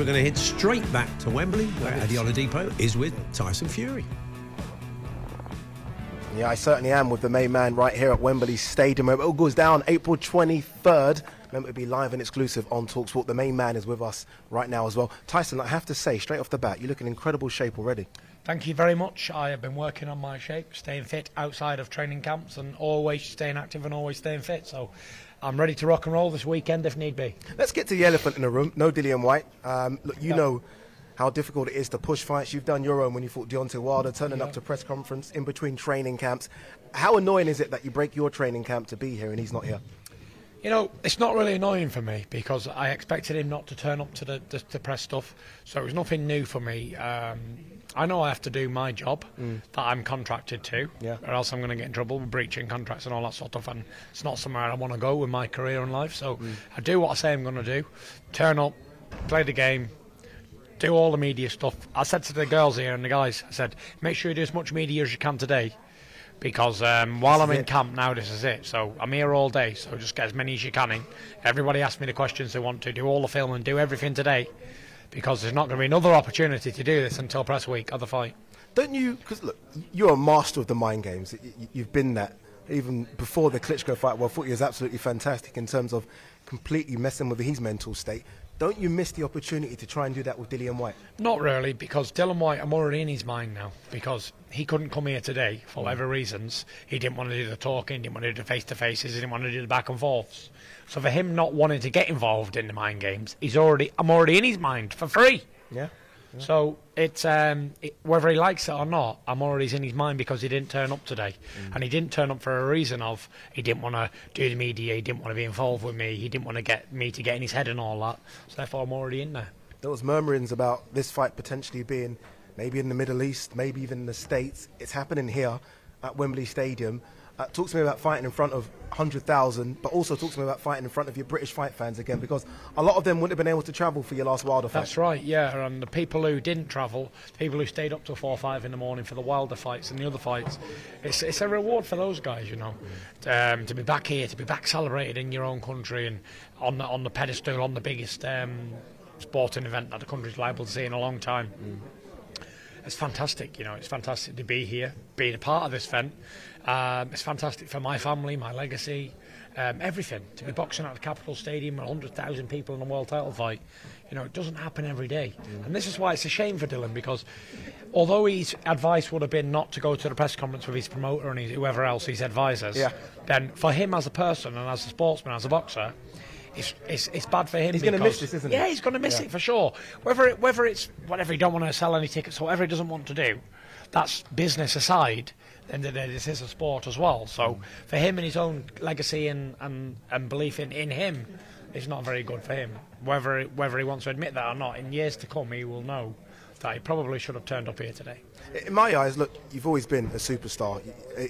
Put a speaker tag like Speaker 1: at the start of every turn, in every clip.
Speaker 1: We're going to head straight back to Wembley, where Adi Oladipo is with Tyson Fury.
Speaker 2: Yeah, I certainly am with the main man right here at Wembley Stadium, where it all goes down April 23rd. Remember, it'll be live and exclusive on talkSPORT. The main man is with us right now as well. Tyson, I have to say, straight off the bat, you look in incredible shape already.
Speaker 3: Thank you very much. I have been working on my shape, staying fit outside of training camps and always staying active and always staying fit. So I'm ready to rock and roll this weekend if need be.
Speaker 2: Let's get to the elephant in the room. No Dillian Whyte. Look, you know how difficult it is to push fights. You've done your own when you fought Deontay Wilder, turning up to press conference in between training camps. How annoying is it that you break your training camp to be here and he's not here?
Speaker 3: You know, it's not really annoying for me because I expected him not to turn up to the press stuff, so it was nothing new for me. I know I have to do my job that I'm contracted to, or else I'm going to get in trouble with breaching contracts and all that sort of stuff, and it's not somewhere I want to go with my career and life, so I do what I say I'm going to do, turn up, play the game, do all the media stuff. I said to the girls here and the guys, I said, make sure you do as much media as you can today, because while I'm in camp now, this is it. So I'm here all day, so just get as many as you can in. Everybody ask me the questions they want to, do all the filming, do everything today, because there's not going to be another opportunity to do this until press week of the fight. Don't
Speaker 2: you, because look, you're a master of the mind games. You've been that. Even before the Klitschko fight, well, I thought he was absolutely fantastic in terms of completely messing with his mental state. Don't you miss the opportunity to try and do that with Dillian Whyte?
Speaker 3: Not really, because Dillian Whyte, I'm already in his mind now, because he couldn't come here today for whatever reasons. He didn't want to do the talking, didn't want to do the face-to-faces, he didn't want to do the back and forths. So for him not wanting to get involved in the mind games, I'm already in his mind for free.
Speaker 2: Yeah.
Speaker 3: So it's whether he likes it or not, I'm already in his mind because he didn't turn up today, and he didn't turn up for a reason of he didn't want to do the media, he didn't want to be involved with me, he didn't want to get me to get in his head and all that. So therefore, I'm already in there.
Speaker 2: There was murmurings about this fight potentially being maybe in the Middle East, maybe even in the States. It's happening here at Wembley Stadium. Talk to me about fighting in front of 100,000, but also talk to me about fighting in front of your British fight fans again, because a lot of them wouldn't have been able to travel for your last Wilder fight.
Speaker 3: That's right, yeah, and the people who didn't travel, people who stayed up till 4 or 5 in the morning for the Wilder fights and the other fights, it's a reward for those guys, you know, to be back here, to be back celebrated in your own country and on the pedestal, on the biggest sporting event that the country's liable to see in a long time. It's fantastic, you know, it's fantastic to be here, being a part of this event. It's fantastic for my family, my legacy, everything. To be boxing at the Capitol Stadium with 100,000 people in a world title fight, you know, it doesn't happen every day. And this is why it's a shame for Dillian, because although his advice would have been not to go to the press conference with his promoter and whoever else, his advisors, then for him as a person and as a sportsman, as a boxer, it's bad for him.
Speaker 2: He's going to miss this, isn't he?
Speaker 3: Yeah, he's going to miss it for sure. Whether it's whatever he don't want to sell any tickets or whatever he doesn't want to do, that's business aside. Then this is a sport as well. So for him and his own legacy and belief in him, it's not very good for him. Whether he wants to admit that or not, in years to come, he will know that he probably should have turned up here today.
Speaker 2: In my eyes, look, you've always been a superstar.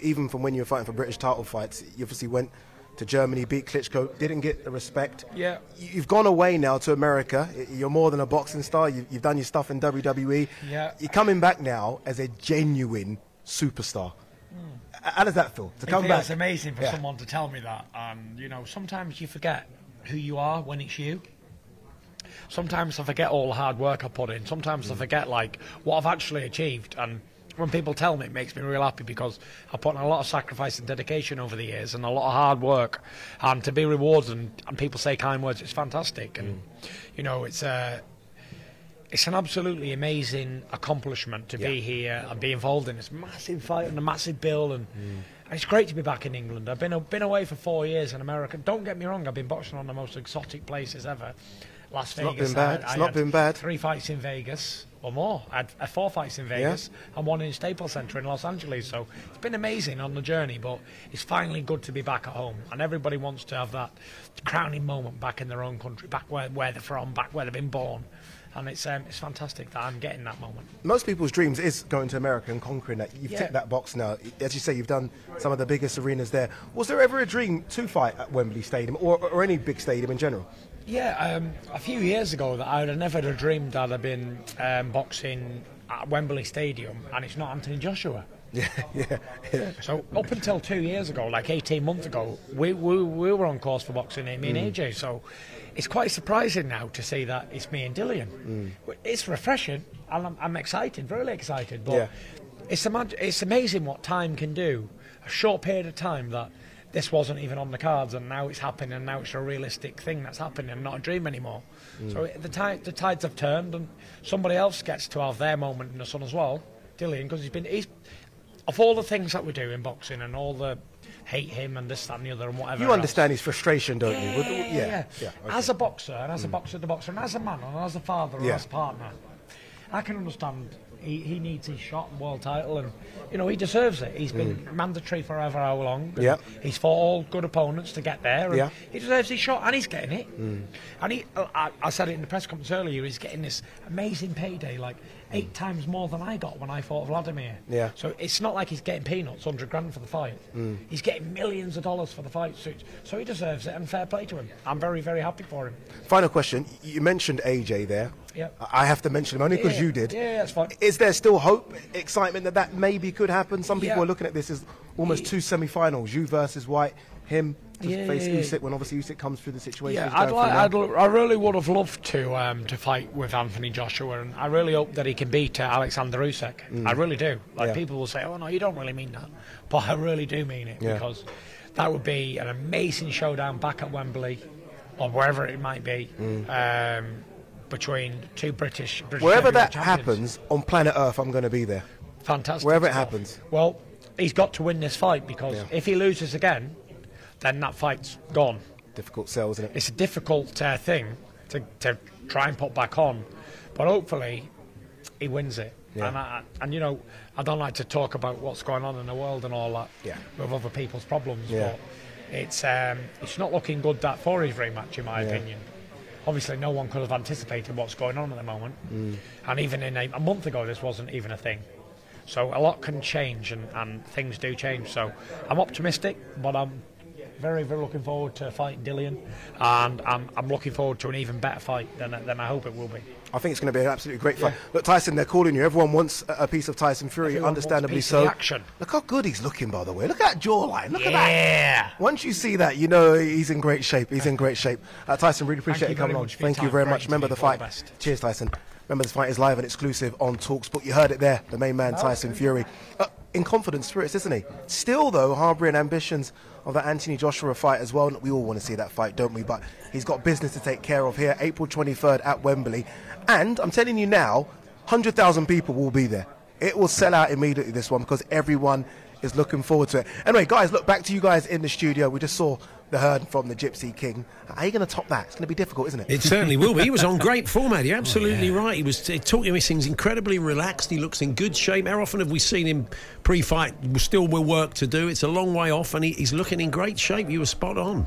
Speaker 2: Even from when you were fighting for British title fights, you obviously went to Germany, beat Klitschko, didn't get the respect.
Speaker 3: Yeah.
Speaker 2: You've gone away now to America. You're more than a boxing star. You've done your stuff in WWE.
Speaker 3: Yeah.
Speaker 2: You're coming back now as a genuine superstar. How does that feel to come back?
Speaker 3: It's amazing for someone to tell me that. You know, sometimes you forget who you are when it's you. Sometimes I forget all the hard work I put in. Sometimes I forget like what I've actually achieved. And when people tell me, it makes me real happy because I've put in a lot of sacrifice and dedication over the years and a lot of hard work. And to be rewarded and people say kind words, it's fantastic. And you know, it's an absolutely amazing accomplishment to be here and be involved in this massive fight and a massive bill, and it's great to be back in England. I've been away for 4 years in America. Don't get me wrong, I've been boxing on the most exotic places ever. Las Vegas.
Speaker 2: It's not been bad.
Speaker 3: 3 fights in Vegas or more. I had 4 fights in Vegas and 1 in Staples Center in Los Angeles. So it's been amazing on the journey, but it's finally good to be back at home. And everybody wants to have that crowning moment back in their own country, back where they're from, back where they've been born. And it's fantastic that I'm getting that moment.
Speaker 2: Most people's dreams is going to America and conquering that. You've ticked that box now. As you say, you've done some of the biggest arenas there. Was there ever a dream to fight at Wembley Stadium or any big stadium in general?
Speaker 3: Yeah, a few years ago that I would have never dreamed I'd have been boxing at Wembley Stadium, and it's not Anthony Joshua.
Speaker 2: Yeah.
Speaker 3: So up until 2 years ago, like 18 months ago, we were on course for boxing, me and AJ. So it's quite surprising now to see that it's me and Dillian. It's refreshing, and I'm excited, really excited. But it's amazing what time can do. A short period of time that this wasn't even on the cards, and now it's happening, and now it's a realistic thing that's happening, and not a dream anymore. So the tides have turned, and somebody else gets to have their moment in the sun as well, Dillian, because he's of all the things that we do in boxing and all the hate him and this, that and the other and whatever
Speaker 2: You understand his frustration, don't you?
Speaker 3: Yeah.
Speaker 2: Okay.
Speaker 3: As a boxer, and as a boxer, and as a man, and as a father, and as a partner, I can understand he needs his shot and world title, and he deserves it. He's been mandatory for however how long. He's fought all good opponents to get there, and he deserves his shot, and he's getting it. And I said it in the press conference earlier, he's getting this amazing payday, like 8 times more than I got when I fought Vladimir. So it's not like he's getting peanuts, 100 grand for the fight. He's getting millions of dollars for the fight, so he deserves it, and fair play to him. I'm very, very happy for him.
Speaker 2: Final question. You mentioned AJ there. I have to mention him only because you did.
Speaker 3: Yeah, that's fine.
Speaker 2: Is there still hope, excitement that maybe could happen? Some people are looking at this as almost 2 semi-finals. You versus White, him to face Usyk, when obviously Usyk comes through the situation.
Speaker 3: I really would have loved to fight with Anthony Joshua, and I really hope that he can beat Alexander Usyk. I really do. People will say, "Oh no, you don't really mean that," but I really do mean it, because that would be an amazing showdown back at Wembley, or wherever it might be. Between two British
Speaker 2: wherever that
Speaker 3: champions.
Speaker 2: happens on planet Earth, I'm going to be there.
Speaker 3: Fantastic.
Speaker 2: Wherever it happens.
Speaker 3: Well, he's got to win this fight, because if he loses again, then that fight's gone.
Speaker 2: Difficult sell, isn't it?
Speaker 3: It's a difficult thing to try and put back on, but hopefully he wins it. And I don't like to talk about what's going on in the world and all that with other people's problems, but it's not looking good that for his rematch, in my opinion. Obviously, no one could have anticipated what's going on at the moment. And even in a month ago, this wasn't even a thing. So a lot can change, and things do change. So I'm optimistic, but I'm very, very looking forward to fighting Dillian. And I'm looking forward to an even better fight than I hope it will be.
Speaker 2: I think it's going to be an absolutely great fight. Look, Tyson, they're calling you. Everyone wants a piece of Tyson Fury, understandably so.
Speaker 3: Action.
Speaker 2: Look how good he's looking, by the way. Look at that jawline. Look at that. Once you see that, he's in great shape. He's in great shape. Tyson, really appreciate you coming on. Thank you very much. Remember the fight. Cheers, Tyson. Remember, this fight is live and exclusive on talkSPORT. You heard it there, the main man, Tyson Fury. In confident spirits, isn't he? Still, though, harbouring ambitions of the Anthony Joshua fight as well. We all want to see that fight, don't we? But he's got business to take care of here, April 23rd at Wembley. And I'm telling you now, 100,000 people will be there. It will sell out immediately, this one, because everyone is looking forward to it. Anyway, guys, look, back to you guys in the studio. We just saw the herd from the Gypsy King. How are you going to top that? It's going to be difficult, isn't it?
Speaker 1: It certainly will be. He was on great form, Eddie. You're absolutely right. He was talking to me. He's incredibly relaxed. He looks in good shape. How often have we seen him pre-fight? Still with work to do. It's a long way off, and he's looking in great shape. You were spot on.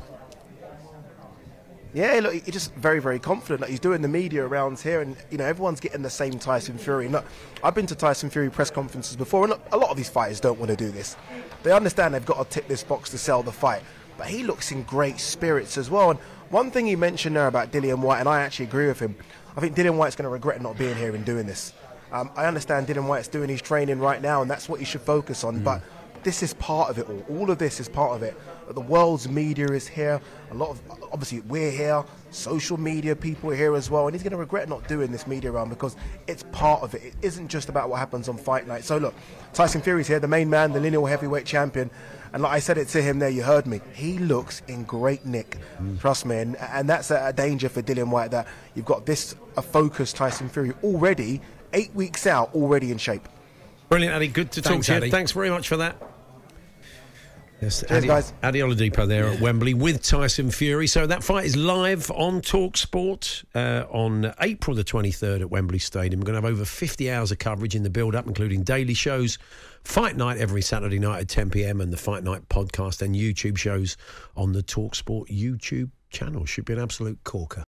Speaker 2: Yeah, look, he's just very, very confident. Like, he's doing the media rounds here, and everyone's getting the same Tyson Fury. Look, I've been to Tyson Fury press conferences before, and look, a lot of these fighters don't want to do this. They understand they've got to tick this box to sell the fight, but he looks in great spirits as well. And one thing he mentioned there about Dillian Whyte, and I actually agree with him, I think Dillian Whyte's going to regret not being here and doing this. I understand Dillian Whyte's doing his training right now, and that's what he should focus on, but this is part of it all. All of this is part of it. The world's media is here. A lot of, obviously, we're here. Social media people are here as well. And he's going to regret not doing this media round, because it's part of it. It isn't just about what happens on fight night. So look, Tyson Fury's here, the main man, the lineal heavyweight champion. And like I said it to him there, you heard me. He looks in great nick. Trust me. And that's a danger for Dillian Whyte, that you've got a focused Tyson Fury already, 8 weeks out, already in shape.
Speaker 1: Brilliant, Eddie. Good to talk to you. Thanks very much for that. Yes,
Speaker 2: cheers, guys.
Speaker 1: Adi Oladipo there at Wembley with Tyson Fury. So that fight is live on talkSPORT on April the 23rd at Wembley Stadium. We're going to have over 50 hours of coverage in the build-up, including daily shows, Fight Night every Saturday night at 10 p.m, and the Fight Night podcast and YouTube shows on the talkSPORT YouTube channel. Should be an absolute corker.